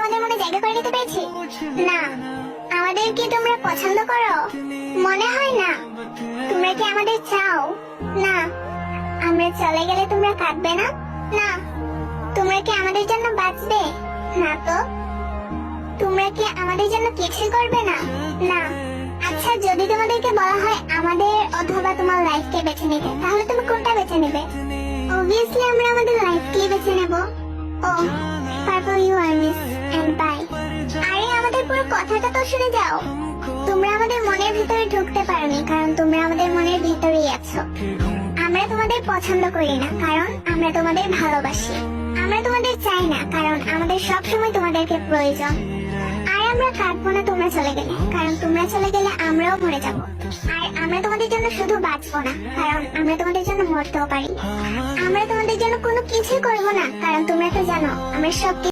তোমাদের মনে জায়গা করে নিতে পেরেছি? না। আমাদের কি তোমরা পছন্দ করো? মনে হয় না। তোমরা কি আমাদের চাও? না। আমরা চলে গেলে তোমরা কাঁদবে না? না। তোমরা কি আমাদের জন্য বাঁচবে? না তো। তোমরা কি আমাদের জন্য কিছু করবে না? না। আচ্ছা, যদি তোমাদেরকে বলা হয় আমাদের অথবা তোমার লাইফকে বেছে নিতে, তাহলে তুমি কোনটা বেছে নেবে? অবভিয়াসলি আমরা আমাদের লাইফকেই বেছে নেব। ও, purple you are miss and bye. আরে আমাদের পুরো কথাটা তো শুনে যাও। তোমরা আমাদের মনের ভিতরে ঢুকতে পারোনি, কারণ তোমরা আমাদের মনের ভিতরেই আছো। আমরা তোমাদের পছন্দ করি না, কারণ আমরা তোমাদের ভালোবাসি। আমরা তোমাদের চাই না, কারণ আমাদের সবসময় তোমাদেরকে প্রয়োজন। আর আমরা কাঁদবো না তোমরা চলে গেলে, কারণ তোমরা চলে গেলে আমরাও মরে যাব। আর আমরা তোমাদের জন্য শুধু বাঁচবো না, কারণ আমরা তোমাদের জন্য মরতেও পারি। আমরা তোমাদের জন্য কোনো কিছুই করবো না, কারণ তোমরা তো জানো আমরা সব